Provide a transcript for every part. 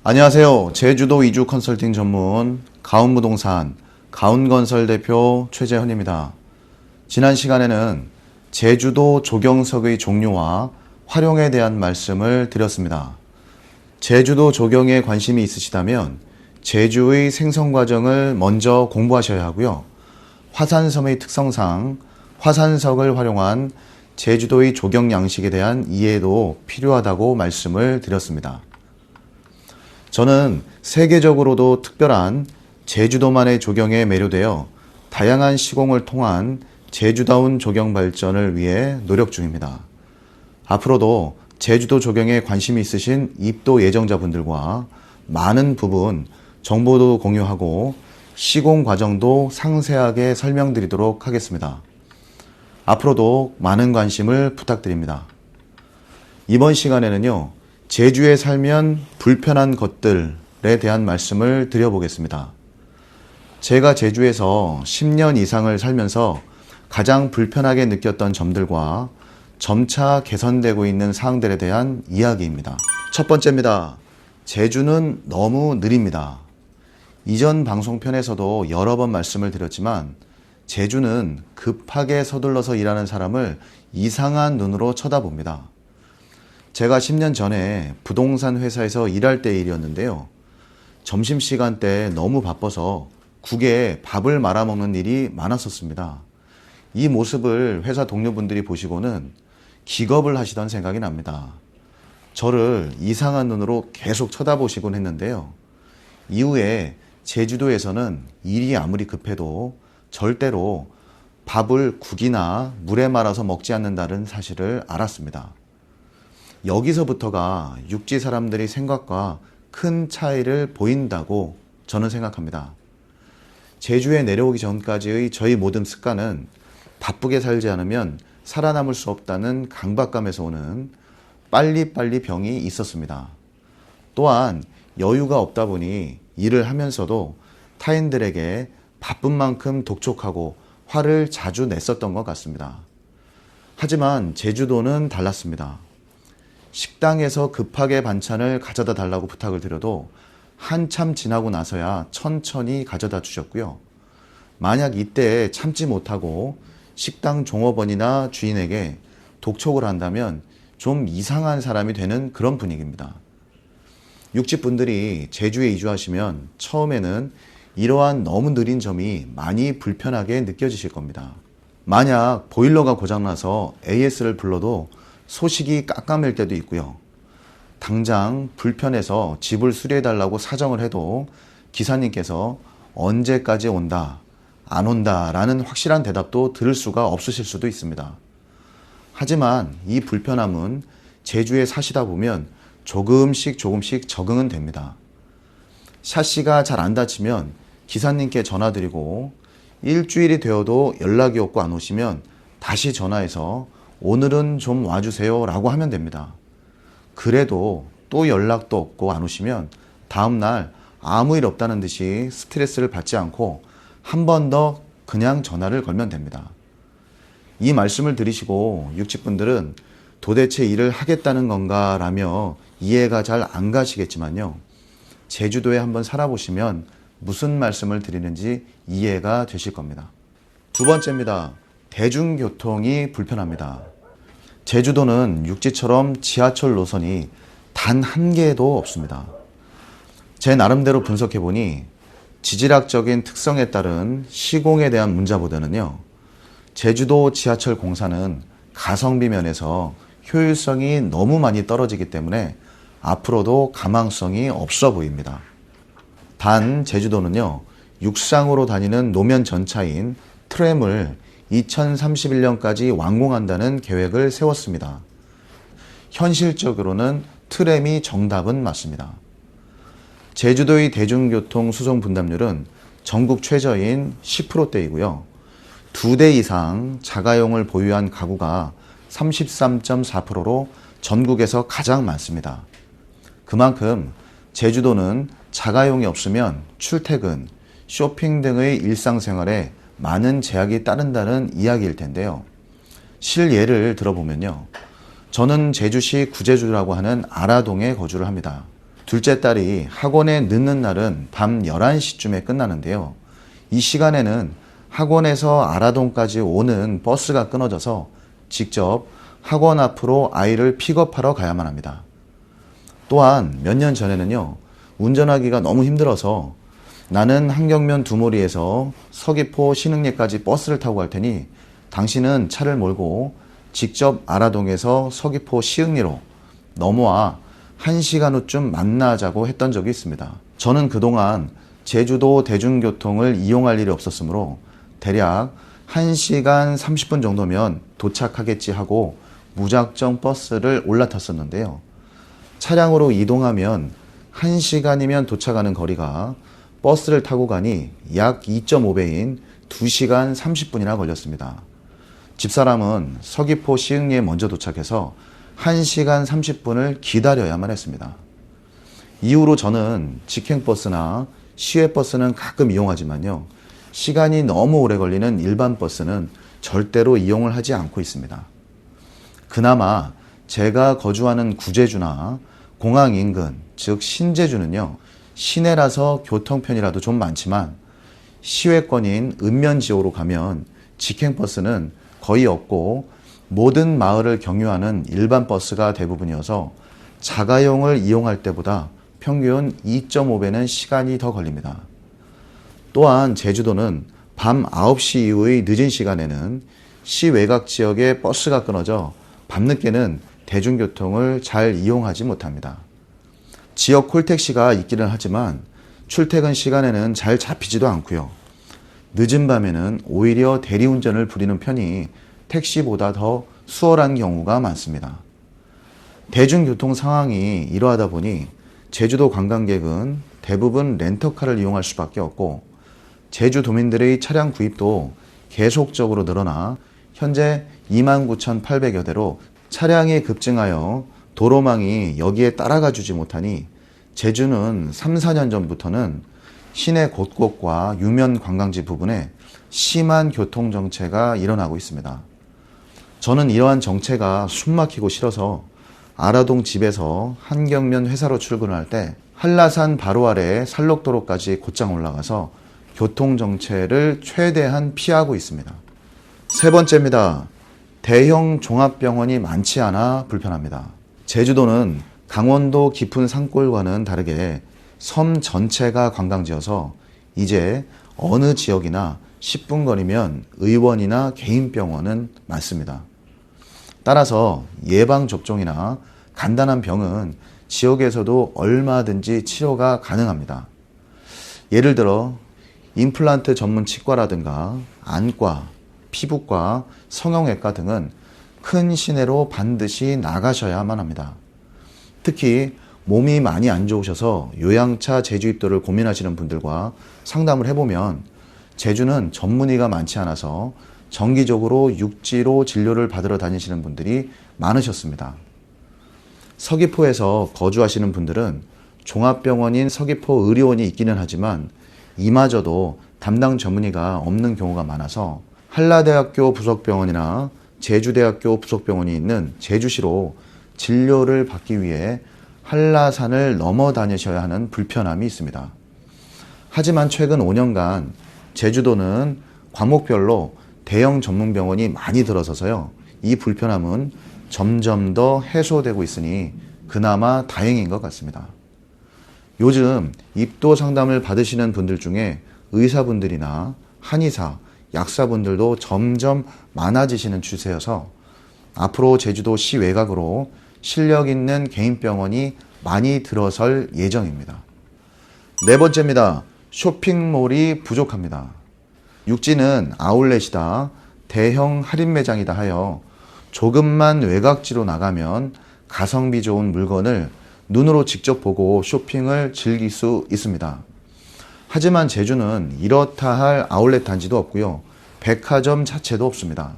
안녕하세요. 제주도 이주 컨설팅 전문 가운부동산 가운건설 대표 최재헌입니다. 지난 시간에는 제주도 조경석의 종류와 활용에 대한 말씀을 드렸습니다. 제주도 조경에 관심이 있으시다면 제주의 생성 과정을 먼저 공부하셔야 하고요. 화산섬의 특성상 화산석을 활용한 제주도의 조경 양식에 대한 이해도 필요하다고 말씀을 드렸습니다. 저는 세계적으로도 특별한 제주도만의 조경에 매료되어 다양한 시공을 통한 제주다운 조경 발전을 위해 노력 중입니다. 앞으로도 제주도 조경에 관심이 있으신 입도 예정자분들과 많은 부분 정보도 공유하고 시공 과정도 상세하게 설명드리도록 하겠습니다. 앞으로도 많은 관심을 부탁드립니다. 이번 시간에는요, 제주에 살면 불편한 것들에 대한 말씀을 드려보겠습니다. 제가 제주에서 10년 이상을 살면서 가장 불편하게 느꼈던 점들과 점차 개선되고 있는 사항들에 대한 이야기입니다. 첫 번째입니다. 제주는 너무 느립니다. 이전 방송편에서도 여러 번 말씀을 드렸지만 제주는 급하게 서둘러서 일하는 사람을 이상한 눈으로 쳐다봅니다. 제가 10년 전에 부동산 회사에서 일할 때 일이었는데요. 점심시간 때 너무 바빠서 국에 밥을 말아먹는 일이 많았었습니다. 이 모습을 회사 동료분들이 보시고는 기겁을 하시던 생각이 납니다. 저를 이상한 눈으로 계속 쳐다보시곤 했는데요. 이후에 제주도에서는 일이 아무리 급해도 절대로 밥을 국이나 물에 말아서 먹지 않는다는 사실을 알았습니다. 여기서부터가 육지 사람들의 생각과 큰 차이를 보인다고 저는 생각합니다. 제주에 내려오기 전까지의 저희 모든 습관은 바쁘게 살지 않으면 살아남을 수 없다는 강박감에서 오는 빨리빨리 병이 있었습니다. 또한 여유가 없다 보니 일을 하면서도 타인들에게 바쁜 만큼 독촉하고 화를 자주 냈었던 것 같습니다. 하지만 제주도는 달랐습니다. 식당에서 급하게 반찬을 가져다 달라고 부탁을 드려도 한참 지나고 나서야 천천히 가져다 주셨고요. 만약 이때 참지 못하고 식당 종업원이나 주인에게 독촉을 한다면 좀 이상한 사람이 되는 그런 분위기입니다. 육지분들이 제주에 이주하시면 처음에는 이러한 너무 느린 점이 많이 불편하게 느껴지실 겁니다. 만약 보일러가 고장나서 AS를 불러도 소식이 깜깜할 때도 있고요. 당장 불편해서 집을 수리해달라고 사정을 해도 기사님께서 언제까지 온다, 안 온다 라는 확실한 대답도 들을 수가 없으실 수도 있습니다. 하지만 이 불편함은 제주에 사시다 보면 조금씩 적응은 됩니다. 샤시가 잘 안 닫히면 기사님께 전화드리고 일주일이 되어도 연락이 없고 안 오시면 다시 전화해서 오늘은 좀 와주세요 라고 하면 됩니다. 그래도 또 연락도 없고 안 오시면 다음날 아무 일 없다는 듯이 스트레스를 받지 않고 한 번 더 그냥 전화를 걸면 됩니다. 이 말씀을 들으시고 육지분들은 도대체 일을 하겠다는 건가 라며 이해가 잘 안 가시겠지만요. 제주도에 한번 살아보시면 무슨 말씀을 드리는지 이해가 되실 겁니다. 두 번째입니다. 대중교통이 불편합니다. 제주도는 육지처럼 지하철 노선이 단 한 개도 없습니다. 제 나름대로 분석해보니 지질학적인 특성에 따른 시공에 대한 문제보다는요, 제주도 지하철 공사는 가성비 면에서 효율성이 너무 많이 떨어지기 때문에 앞으로도 가망성이 없어 보입니다. 단 제주도는요, 육상으로 다니는 노면 전차인 트램을 2031년까지 완공한다는 계획을 세웠습니다. 현실적으로는 트램이 정답은 맞습니다. 제주도의 대중교통 수송 분담률은 전국 최저인 10%대이고요. 2대 이상 자가용을 보유한 가구가 33.4%로 전국에서 가장 많습니다. 그만큼 제주도는 자가용이 없으면 출퇴근, 쇼핑 등의 일상생활에 많은 제약이 따른다는 이야기일 텐데요. 실예를 들어보면요. 저는 제주시 구제주라고 하는 아라동에 거주를 합니다. 둘째 딸이 학원에 늦는 날은 밤 11시쯤에 끝나는데요. 이 시간에는 학원에서 아라동까지 오는 버스가 끊어져서 직접 학원 앞으로 아이를 픽업하러 가야만 합니다. 또한 몇 년 전에는요, 운전하기가 너무 힘들어서 나는 한경면 두모리에서 서귀포 신흥리까지 버스를 타고 갈 테니 당신은 차를 몰고 직접 아라동에서 서귀포 시흥리로 넘어와 1시간 후쯤 만나자고 했던 적이 있습니다. 저는 그동안 제주도 대중교통을 이용할 일이 없었으므로 대략 1시간 30분 정도면 도착하겠지 하고 무작정 버스를 올라탔었는데요. 차량으로 이동하면 1시간이면 도착하는 거리가 버스를 타고 가니 약 2.5배인 2시간 30분이나 걸렸습니다. 집사람은 서귀포 시흥리에 먼저 도착해서 1시간 30분을 기다려야만 했습니다. 이후로 저는 직행버스나 시외버스는 가끔 이용하지만요, 시간이 너무 오래 걸리는 일반 버스는 절대로 이용을 하지 않고 있습니다. 그나마 제가 거주하는 구제주나 공항 인근, 즉 신제주는요, 시내라서 교통편이라도 좀 많지만 시외권인 읍면지호로 가면 직행버스는 거의 없고 모든 마을을 경유하는 일반 버스가 대부분이어서 자가용을 이용할 때보다 평균 2.5배는 시간이 더 걸립니다. 또한 제주도는 밤 9시 이후의 늦은 시간에는 시외곽 지역에 버스가 끊어져 밤늦게는 대중교통을 잘 이용하지 못합니다. 지역 콜택시가 있기는 하지만 출퇴근 시간에는 잘 잡히지도 않고요. 늦은 밤에는 오히려 대리운전을 부리는 편이 택시보다 더 수월한 경우가 많습니다. 대중교통 상황이 이러하다 보니 제주도 관광객은 대부분 렌터카를 이용할 수밖에 없고 제주도민들의 차량 구입도 계속적으로 늘어나 현재 29,800여 대로 차량이 급증하여 도로망이 여기에 따라가 주지 못하니 제주는 3, 4년 전부터는 시내 곳곳과 유명 관광지 부분에 심한 교통정체가 일어나고 있습니다. 저는 이러한 정체가 숨막히고 싫어서 아라동 집에서 한경면 회사로 출근할 때 한라산 바로 아래 살록도로까지 곧장 올라가서 교통정체를 최대한 피하고 있습니다. 세 번째입니다. 대형 종합병원이 많지 않아 불편합니다. 제주도는 강원도 깊은 산골과는 다르게 섬 전체가 관광지여서 이제 어느 지역이나 10분 거리면 의원이나 개인병원은 많습니다. 따라서 예방접종이나 간단한 병은 지역에서도 얼마든지 치료가 가능합니다. 예를 들어 임플란트 전문 치과라든가 안과, 피부과, 성형외과 등은 큰 시내로 반드시 나가셔야만 합니다. 특히 몸이 많이 안 좋으셔서 요양차 제주 입도를 고민하시는 분들과 상담을 해보면 제주는 전문의가 많지 않아서 정기적으로 육지로 진료를 받으러 다니시는 분들이 많으셨습니다. 서귀포에서 거주하시는 분들은 종합병원인 서귀포 의료원이 있기는 하지만 이마저도 담당 전문의가 없는 경우가 많아서 한라대학교 부속병원이나 제주대학교 부속병원이 있는 제주시로 진료를 받기 위해 한라산을 넘어 다니셔야 하는 불편함이 있습니다. 하지만 최근 5년간 제주도는 과목별로 대형 전문병원이 많이 들어서서요, 이 불편함은 점점 더 해소되고 있으니 그나마 다행인 것 같습니다. 요즘 입도 상담을 받으시는 분들 중에 의사분들이나 한의사, 약사분들도 점점 많아지시는 추세여서 앞으로 제주도 시 외곽으로 실력 있는 개인병원이 많이 들어설 예정입니다. 네 번째입니다. 쇼핑몰이 부족합니다. 육지는 아울렛이다, 대형 할인 매장이다 하여 조금만 외곽지로 나가면 가성비 좋은 물건을 눈으로 직접 보고 쇼핑을 즐길 수 있습니다. 하지만 제주는 이렇다 할 아울렛 단지도 없고요, 백화점 자체도 없습니다.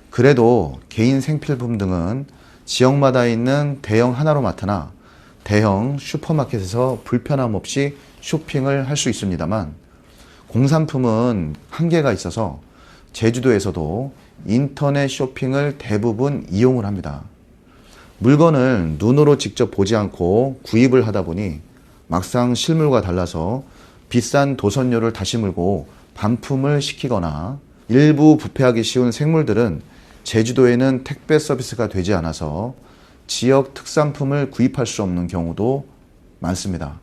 그래도 개인 생필품 등은 지역마다 있는 대형 하나로마트나 대형 슈퍼마켓에서 불편함 없이 쇼핑을 할 수 있습니다만 공산품은 한계가 있어서 제주도에서도 인터넷 쇼핑을 대부분 이용을 합니다. 물건을 눈으로 직접 보지 않고 구입을 하다 보니 막상 실물과 달라서 비싼 도선료를 다시 물고 반품을 시키거나 일부 부패하기 쉬운 생물들은 제주도에는 택배 서비스가 되지 않아서 지역 특산품을 구입할 수 없는 경우도 많습니다.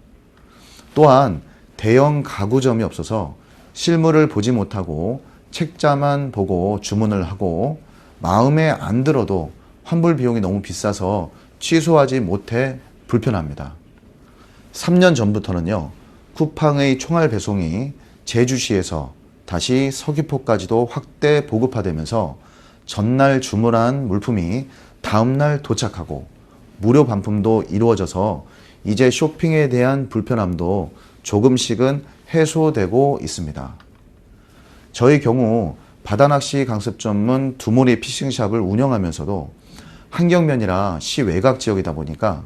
또한 대형 가구점이 없어서 실물을 보지 못하고 책자만 보고 주문을 하고 마음에 안 들어도 환불 비용이 너무 비싸서 취소하지 못해 불편합니다. 3년 전부터는요, 쿠팡의 총알 배송이 제주시에서 다시 서귀포까지도 확대 보급화되면서 전날 주문한 물품이 다음날 도착하고 무료 반품도 이루어져서 이제 쇼핑에 대한 불편함도 조금씩은 해소되고 있습니다. 저의 경우 바다낚시 강습 전문 두모리 피싱샵을 운영하면서도 환경면이라 시 외곽 지역이다 보니까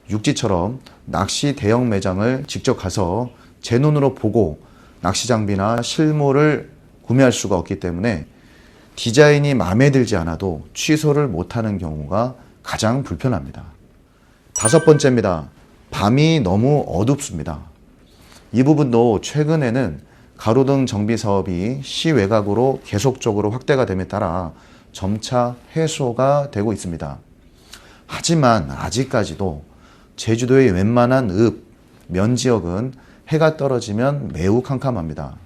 육지처럼 낚시 대형 매장을 직접 가서 제 눈으로 보고 낚시 장비나 실물을 구매할 수가 없기 때문에 디자인이 마음에 들지 않아도 취소를 못하는 경우가 가장 불편합니다. 5번째입니다. 밤이 너무 어둡습니다. 이 부분도 최근에는 가로등 정비 사업이 시 외곽으로 계속적으로 확대가 됨에 따라 점차 해소가 되고 있습니다. 하지만 아직까지도 제주도의 웬만한 면 지역은 해가 떨어지면 매우 캄캄합니다.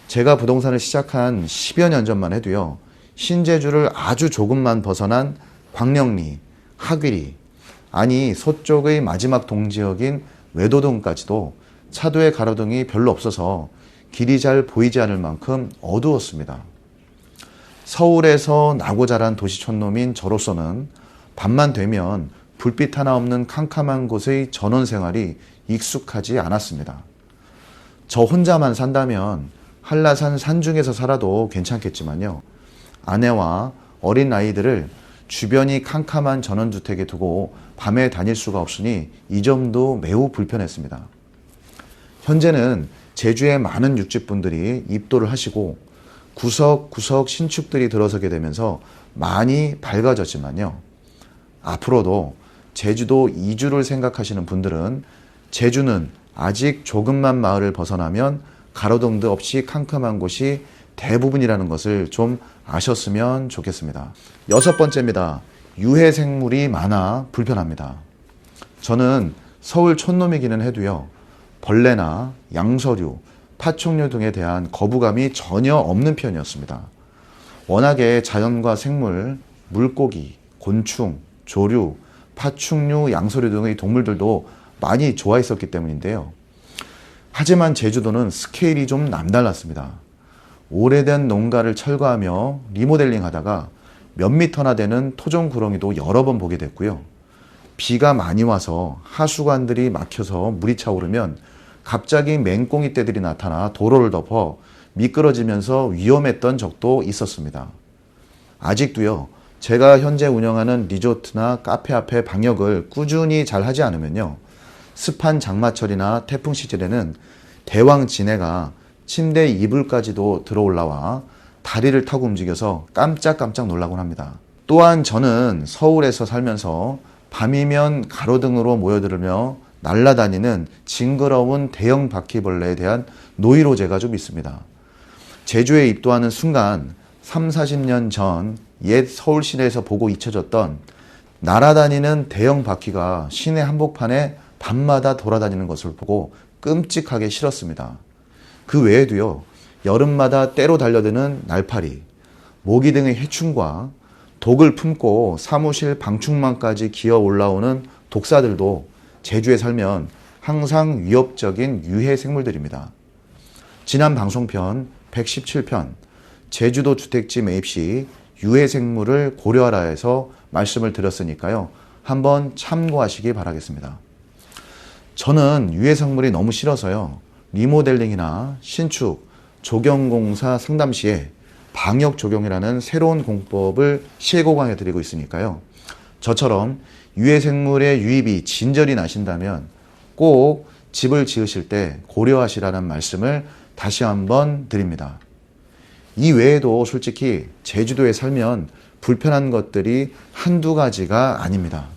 제가 부동산을 시작한 10여 년 전만 해도요, 신제주를 아주 조금만 벗어난 광령리, 하귀리, 아니 서쪽의 마지막 동지역인 외도동까지도 차도의 가로등이 별로 없어서 길이 잘 보이지 않을 만큼 어두웠습니다. 서울에서 나고 자란 도시촌놈인 저로서는 밤만 되면 불빛 하나 없는 캄캄한 곳의 전원 생활이 익숙하지 않았습니다. 저 혼자만 산다면 한라산 산중에서 살아도 괜찮겠지만요, 아내와 어린 아이들을 주변이 캄캄한 전원주택에 두고 밤에 다닐 수가 없으니 이 점도 매우 불편했습니다. 현재는 제주의 많은 육지분들이 입도를 하시고 구석구석 신축들이 들어서게 되면서 많이 밝아졌지만요, 앞으로도 제주도 이주를 생각하시는 분들은 제주는 아직 조금만 마을을 벗어나면 가로등도 없이 캄캄한 곳이 대부분이라는 것을 좀 아셨으면 좋겠습니다. 6번째입니다. 유해 생물이 많아 불편합니다. 저는 서울 촌놈이기는 해도요, 벌레나 양서류, 파충류 등에 대한 거부감이 전혀 없는 편이었습니다. 워낙에 자연과 생물, 물고기, 곤충, 조류, 파충류, 양서류 등의 동물들도 많이 좋아했었기 때문인데요. 하지만 제주도는 스케일이 좀 남달랐습니다. 오래된 농가를 철거하며 리모델링 하다가 몇 미터나 되는 토종 구렁이도 여러 번 보게 됐고요. 비가 많이 와서 하수관들이 막혀서 물이 차오르면 갑자기 맹꽁이 떼들이 나타나 도로를 덮어 미끄러지면서 위험했던 적도 있었습니다. 아직도요, 제가 현재 운영하는 리조트나 카페 앞에 방역을 꾸준히 잘 하지 않으면요, 습한 장마철이나 태풍 시절에는 대왕 진해가 침대 이불까지도 들어올라와 다리를 타고 움직여서 깜짝깜짝 놀라곤 합니다. 또한 저는 서울에서 살면서 밤이면 가로등으로 모여들으며 날아다니는 징그러운 대형 바퀴벌레에 대한 노이로제가 좀 있습니다. 제주에 입도하는 순간 30-40년 전 옛 서울 시내에서 보고 잊혀졌던 날아다니는 대형 바퀴가 시내 한복판에 밤마다 돌아다니는 것을 보고 끔찍하게 싫었습니다. 그 외에도요, 여름마다 때로 달려드는 날파리, 모기 등의 해충과 독을 품고 사무실 방충망까지 기어 올라오는 독사들도 제주에 살면 항상 위협적인 유해 생물들입니다. 지난 방송편 117편 제주도 주택지 매입 시 유해 생물을 고려하라 해서 말씀을 드렸으니까요, 한번 참고하시기 바라겠습니다. 저는 유해 생물이 너무 싫어서요, 리모델링이나 신축, 조경공사 상담 시에 방역 조경이라는 새로운 공법을 실고강해 드리고 있으니까요, 저처럼 유해 생물의 유입이 진절이 나신다면 꼭 집을 지으실 때 고려하시라는 말씀을 다시 한번 드립니다. 이 외에도 솔직히 제주도에 살면 불편한 것들이 한두 가지가 아닙니다.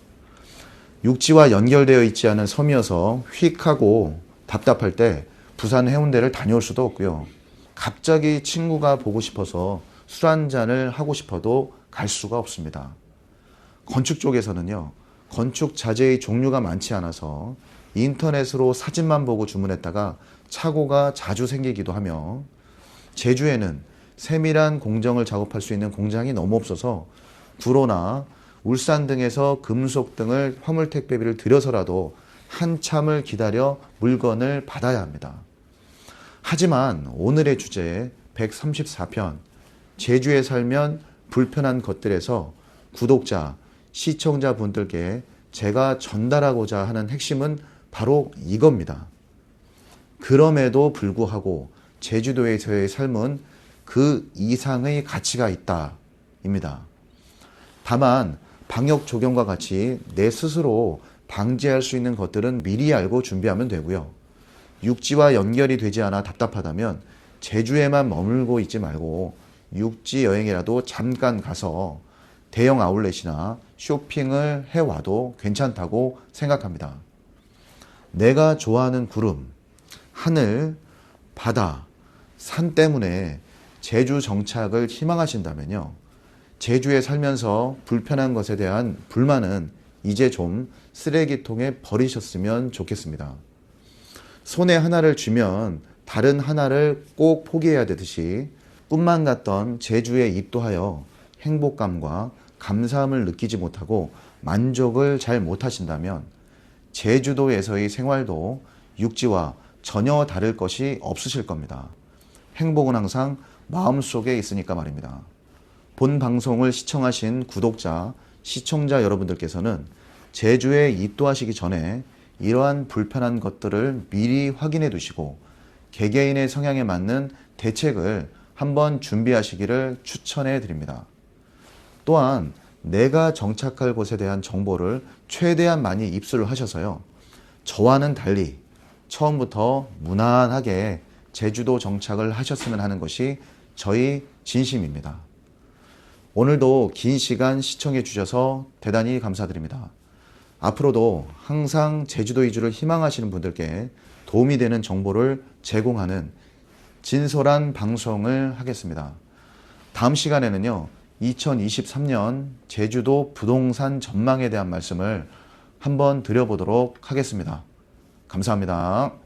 육지와 연결되어 있지 않은 섬이어서 휙 하고 답답할 때 부산 해운대를 다녀올 수도 없고요. 갑자기 친구가 보고 싶어서 술 한잔을 하고 싶어도 갈 수가 없습니다. 건축 쪽에서는요, 건축 자재의 종류가 많지 않아서 인터넷으로 사진만 보고 주문했다가 착오가 자주 생기기도 하며, 제주에는 세밀한 공정을 작업할 수 있는 공장이 너무 없어서 구로나 울산 등에서 금속 등을 화물 택배비를 들여서라도 한참을 기다려 물건을 받아야 합니다. 하지만 오늘의 주제 134편 제주에 살면 불편한 것들에서 구독자, 시청자분들께 제가 전달하고자 하는 핵심은 바로 이겁니다. 그럼에도 불구하고 제주도에서의 삶은 그 이상의 가치가 있다 입니다. 다만 방역 조경과 같이 내 스스로 방지할 수 있는 것들은 미리 알고 준비하면 되고요. 육지와 연결이 되지 않아 답답하다면 제주에만 머물고 있지 말고 육지 여행이라도 잠깐 가서 대형 아울렛이나 쇼핑을 해와도 괜찮다고 생각합니다. 내가 좋아하는 구름, 하늘, 바다, 산 때문에 제주 정착을 희망하신다면요, 제주에 살면서 불편한 것에 대한 불만은 이제 좀 쓰레기통에 버리셨으면 좋겠습니다. 손에 하나를 쥐면 다른 하나를 꼭 포기해야 되듯이 꿈만 같던 제주에 입도하여 행복감과 감사함을 느끼지 못하고 만족을 잘 못하신다면 제주도에서의 생활도 육지와 전혀 다를 것이 없으실 겁니다. 행복은 항상 마음속에 있으니까 말입니다. 본 방송을 시청하신 구독자, 시청자 여러분들께서는 제주에 입도하시기 전에 이러한 불편한 것들을 미리 확인해 두시고 개개인의 성향에 맞는 대책을 한번 준비하시기를 추천해 드립니다. 또한 내가 정착할 곳에 대한 정보를 최대한 많이 입수를 하셔서요, 저와는 달리 처음부터 무난하게 제주도 정착을 하셨으면 하는 것이 저희 진심입니다. 오늘도 긴 시간 시청해 주셔서 대단히 감사드립니다. 앞으로도 항상 제주도 이주를 희망하시는 분들께 도움이 되는 정보를 제공하는 진솔한 방송을 하겠습니다. 다음 시간에는요, 2023년 제주도 부동산 전망에 대한 말씀을 한번 드려보도록 하겠습니다. 감사합니다.